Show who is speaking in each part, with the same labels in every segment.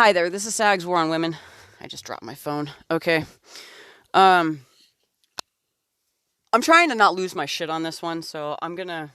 Speaker 1: Hi there, this is Sag's War on Women. I just dropped my phone. Okay. Um, I'm trying to not lose my shit on this one, so I'm gonna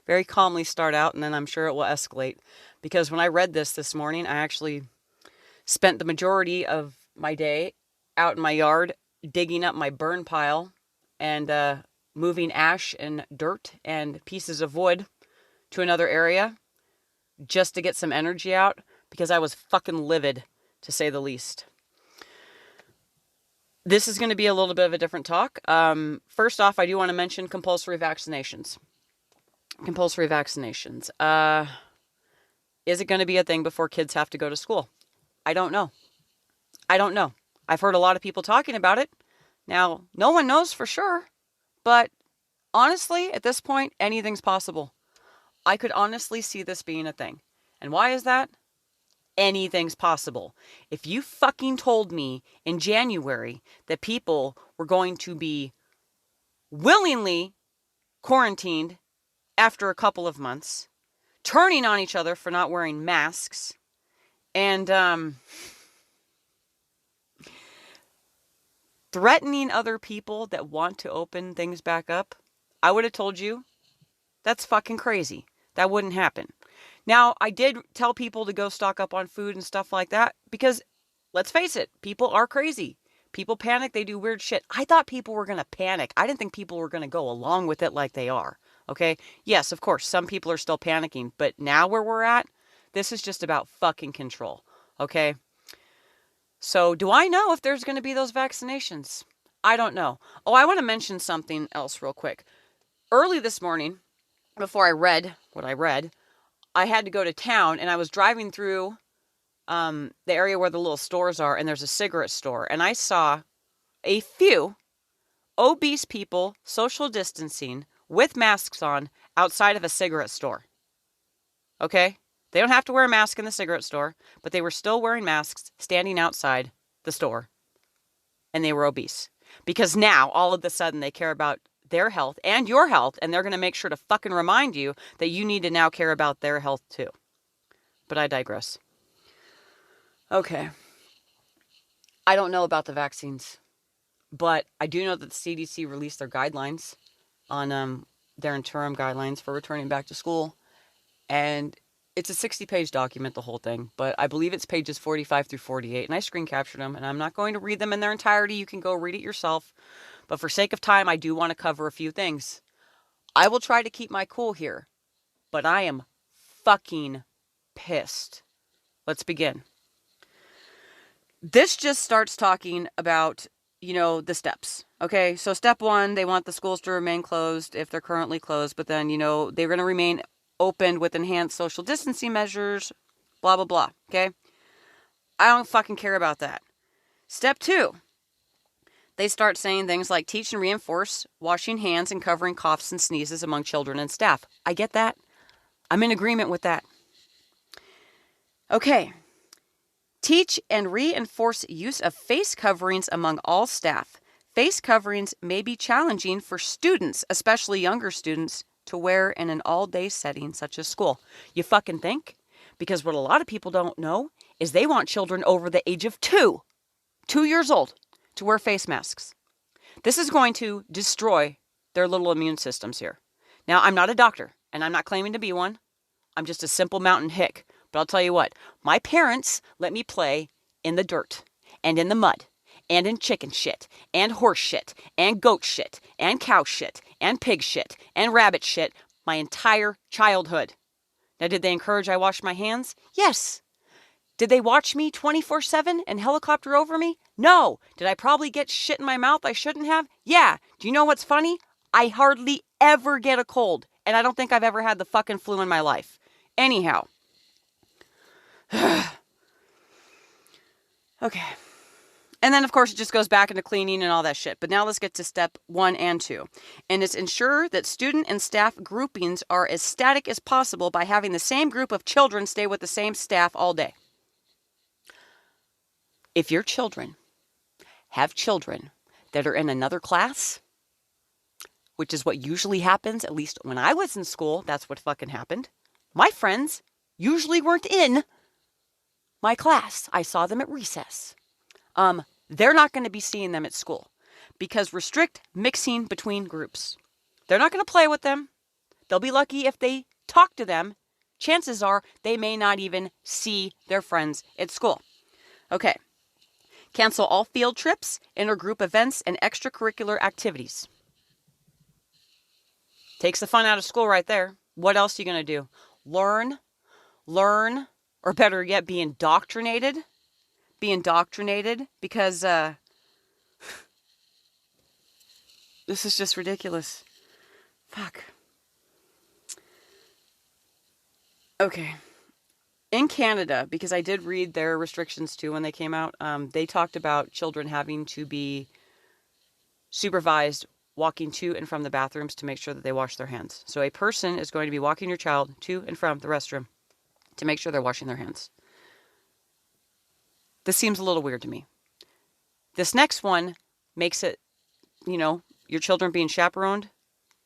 Speaker 1: very calmly start out and then I'm sure it will escalate. Because when I read this morning, I actually spent the majority of my day out in my yard digging up my burn pile and moving ash and dirt and pieces of wood to another area just to get some energy out because I was fucking livid, to say the least. This is going to be a little bit of a different talk. First off, I do want to mention compulsory vaccinations. Compulsory vaccinations. Is it going to be a thing before kids have to go to school? I don't know. I don't know. I've heard a lot of people talking about it. Now, no one knows for sure, but honestly, at this point, anything's possible. I could honestly see this being a thing. And why is that? Anything's possible. If you fucking told me in January that people were going to be willingly quarantined after a couple of months, turning on each other for not wearing masks, and threatening other people that want to open things back up, I would have told you that's fucking crazy. That wouldn't happen. Now, I did tell people to go stock up on food and stuff like that because, let's face it, people are crazy. People panic, they do weird shit. I thought people were going to panic. I didn't think people were going to go along with it like they are, okay? Yes, of course, some people are still panicking, but now where we're at, this is just about fucking control, okay? So, do I know if there's going to be those vaccinations? I don't know. Oh, I want to mention something else real quick. Early this morning, before I read what I read, I had to go to town, and I was driving through the area where the little stores are, and there's a cigarette store, and I saw a few obese people social distancing with masks on outside of a cigarette store. Okay? They don't have to wear a mask in the cigarette store, but they were still wearing masks standing outside the store, and they were obese. Because now, all of a sudden, they care about their health and your health, and they're going to make sure to fucking remind you that you need to now care about their health too. But I digress. Okay. I don't know about the vaccines, but I do know that the CDC released their guidelines on their interim guidelines for returning back to school, and it's a 60-page document, the whole thing, but I believe it's pages 45 through 48, and I screen captured them, and I'm not going to read them in their entirety. You can go read it yourself. But for sake of time, I do want to cover a few things. I will try to keep my cool here, but I am fucking pissed. Let's begin. This just starts talking about, the steps. Okay, so step one, they want the schools to remain closed if they're currently closed, but then, they're going to remain open with enhanced social distancing measures, blah, blah, blah. Okay? I don't fucking care about that. Step two. They start saying things like teach and reinforce washing hands and covering coughs and sneezes among children and staff. I get that. I'm in agreement with that. Okay. Teach and reinforce use of face coverings among all staff. Face coverings may be challenging for students, especially younger students, to wear in an all-day setting such as school. You fucking think? Because what a lot of people don't know is they want children over the age of 2 years old, to wear face masks. This is going to destroy their little immune systems here. Now, I'm not a doctor, and I'm not claiming to be one. I'm just a simple mountain hick. But I'll tell you what, my parents let me play in the dirt, and in the mud, and in chicken shit, and horse shit, and goat shit, and cow shit, and pig shit, and rabbit shit my entire childhood. Now, did they encourage I wash my hands? Yes. Did they watch me 24/7 and helicopter over me? No. Did I probably get shit in my mouth I shouldn't have? Yeah. Do you know what's funny? I hardly ever get a cold, and I don't think I've ever had the fucking flu in my life. Anyhow. Okay. And then, of course, it just goes back into cleaning and all that shit. But now let's get to step 1 and 2. And it's ensure that student and staff groupings are as static as possible by having the same group of children stay with the same staff all day. If your children have children that are in another class, which is what usually happens, at least when I was in school, that's what fucking happened. My friends usually weren't in my class. I saw them at recess. They're not going to be seeing them at school because restrict mixing between groups. They're not going to play with them. They'll be lucky if they talk to them. Chances are they may not even see their friends at school. Okay. Cancel all field trips, intergroup events, and extracurricular activities. Takes the fun out of school right there. What else are you going to do? Learn, or better yet, be indoctrinated. Be indoctrinated because this is just ridiculous. Fuck. Okay. In Canada, because I did read their restrictions too when they came out, they talked about children having to be supervised walking to and from the bathrooms to make sure that they wash their hands. So a person is going to be walking your child to and from the restroom to make sure they're washing their hands. This seems a little weird to me. This next one makes it, your children being chaperoned,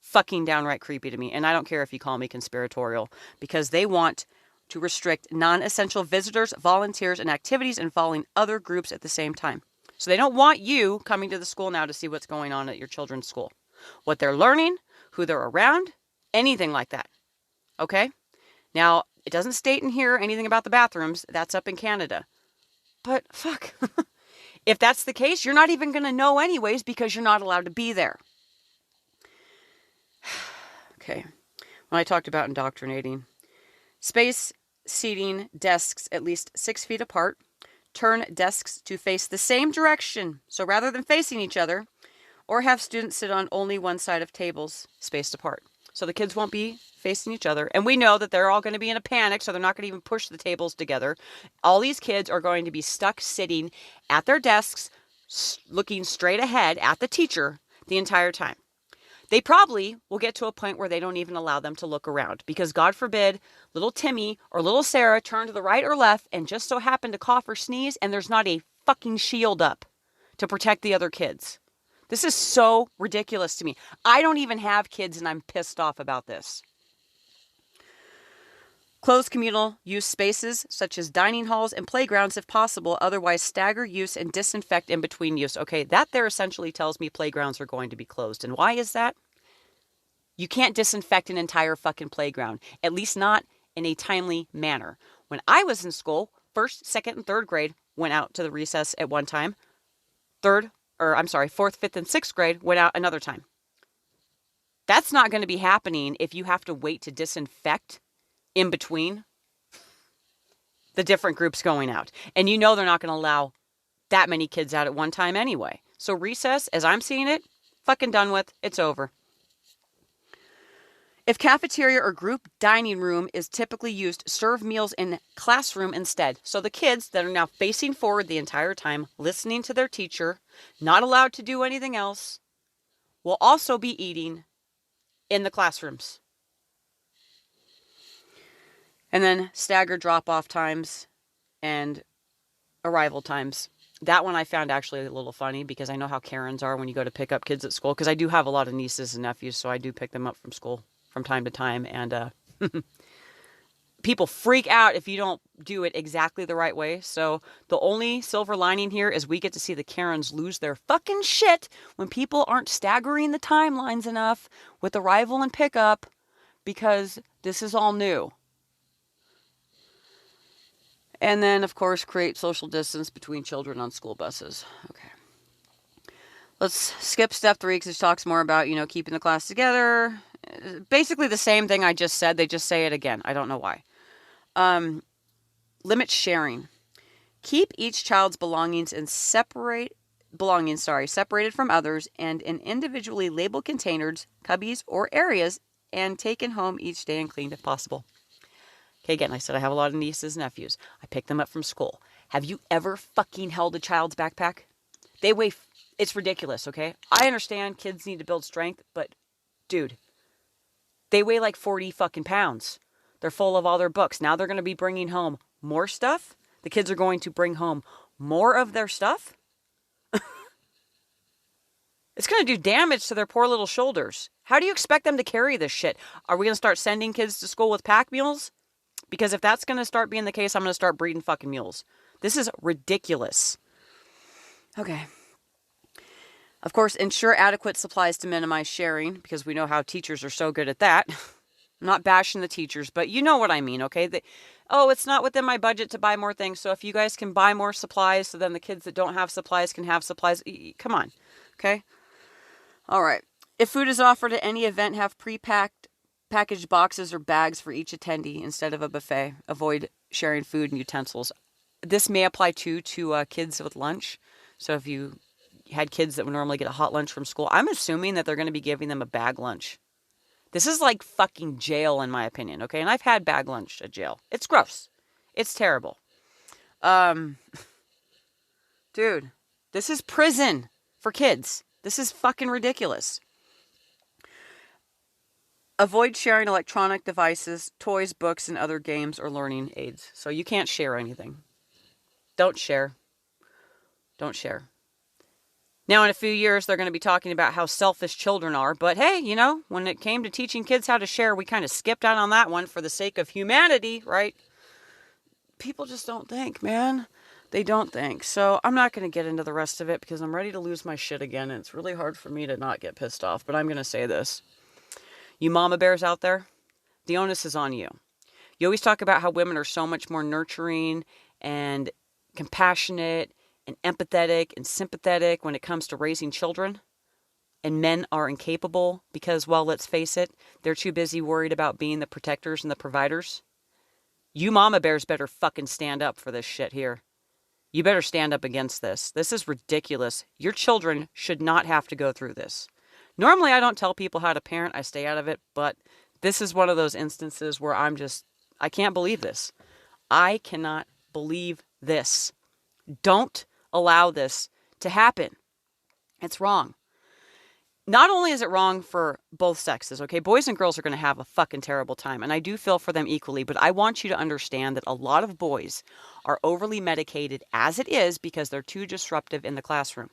Speaker 1: fucking downright creepy to me. And I don't care if you call me conspiratorial, because they want to restrict non-essential visitors, volunteers, and activities involving other groups at the same time. So they don't want you coming to the school now to see what's going on at your children's school. What they're learning, who they're around, anything like that. Okay? Now, it doesn't state in here anything about the bathrooms. That's up in Canada. But fuck. If that's the case, you're not even going to know anyways because you're not allowed to be there. Okay. When I talked about indoctrinating. Space seating desks at least 6 feet apart. Turn desks to face the same direction. So rather than facing each other, or have students sit on only one side of tables spaced apart. So the kids won't be facing each other. And we know that they're all going to be in a panic, so they're not going to even push the tables together. All these kids are going to be stuck sitting at their desks, looking straight ahead at the teacher the entire time. They probably will get to a point where they don't even allow them to look around because, God forbid, little Timmy or little Sarah turn to the right or left and just so happen to cough or sneeze and there's not a fucking shield up to protect the other kids. This is so ridiculous to me. I don't even have kids and I'm pissed off about this. Close communal use spaces such as dining halls and playgrounds if possible. Otherwise, stagger use and disinfect in between use. Okay, that there essentially tells me playgrounds are going to be closed. And why is that? You can't disinfect an entire fucking playground, at least not in a timely manner. When I was in school, 1st, 2nd, and 3rd grade went out to the recess at one time. 4th, 5th, and 6th grade went out another time. That's not going to be happening if you have to wait to disinfect in between the different groups going out. And you know they're not going to allow that many kids out at one time anyway. So recess, as I'm seeing it, fucking done with. It's over. If cafeteria or group dining room is typically used, serve meals in classroom instead. So the kids that are now facing forward the entire time, listening to their teacher, not allowed to do anything else, will also be eating in the classrooms. And then staggered drop-off times and arrival times. That one I found actually a little funny because I know how Karens are when you go to pick up kids at school. Because I do have a lot of nieces and nephews, so I do pick them up from school from time to time. And people freak out if you don't do it exactly the right way. So the only silver lining here is we get to see the Karens lose their fucking shit when people aren't staggering the timelines enough with arrival and pickup because this is all new. And then, of course, create social distance between children on school buses. Okay. Let's skip step 3 because it talks more about, keeping the class together. Basically the same thing I just said. They just say it again. I don't know why. Limit sharing. Keep each child's belongings separated from others and in individually labeled containers, cubbies, or areas and taken home each day and cleaned if possible. Okay, again, I said I have a lot of nieces and nephews. I pick them up from school. Have you ever fucking held a child's backpack? They weigh, it's ridiculous, okay? I understand kids need to build strength, but dude, they weigh like 40 fucking pounds. They're full of all their books. Now they're going to be bringing home more stuff. The kids are going to bring home more of their stuff. It's going to do damage to their poor little shoulders. How do you expect them to carry this shit? Are we going to start sending kids to school with pack mules? Because if that's going to start being the case, I'm going to start breeding fucking mules. This is ridiculous. Okay. Of course, ensure adequate supplies to minimize sharing, because we know how teachers are so good at that. I'm not bashing the teachers, but you know what I mean, okay? It's not within my budget to buy more things, so if you guys can buy more supplies so then the kids that don't have supplies can have supplies, come on, okay? All right. If food is offered at any event, have packaged boxes or bags for each attendee instead of a buffet. Avoid sharing food and utensils. This may apply too to kids with lunch. So if you had kids that would normally get a hot lunch from school, I'm assuming that they're going to be giving them a bag lunch. This is like fucking jail, in my opinion, okay? And I've had bag lunch at jail. It's gross. It's terrible. Dude, this is prison for kids. This is fucking ridiculous. Avoid sharing electronic devices, toys, books, and other games or learning aids. So you can't share anything. Don't share. Don't share. Now, in a few years, they're going to be talking about how selfish children are. But hey, when it came to teaching kids how to share, we kind of skipped out on that one for the sake of humanity, right? People just don't think, man. They don't think. So I'm not going to get into the rest of it because I'm ready to lose my shit again. And it's really hard for me to not get pissed off. But I'm going to say this. You mama bears out there, the onus is on you. You always talk about how women are so much more nurturing and compassionate and empathetic and sympathetic when it comes to raising children. And men are incapable because, well, let's face it, they're too busy worried about being the protectors and the providers. You mama bears better fucking stand up for this shit here. You better stand up against this. This is ridiculous. Your children should not have to go through this. Normally, I don't tell people how to parent. I stay out of it. But this is one of those instances where I can't believe this. I cannot believe this. Don't allow this to happen. It's wrong. Not only is it wrong for both sexes, okay? Boys and girls are going to have a fucking terrible time. And I do feel for them equally. But I want you to understand that a lot of boys are overly medicated as it is because they're too disruptive in the classroom.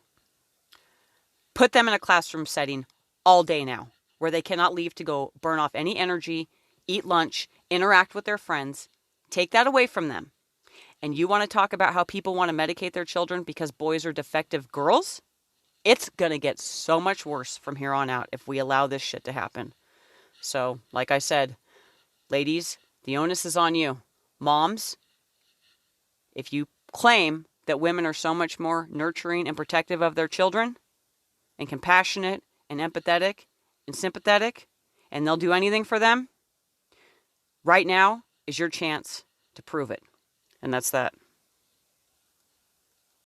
Speaker 1: Put them in a classroom setting all day now where they cannot leave to go burn off any energy, eat lunch, interact with their friends. Take that away from them. And you want to talk about how people want to medicate their children because boys are defective girls? It's going to get so much worse from here on out if we allow this shit to happen. So, like I said, ladies, the onus is on you. Moms, if you claim that women are so much more nurturing and protective of their children and compassionate and empathetic and sympathetic and they'll do anything for them, right now is your chance to prove it. And that's that.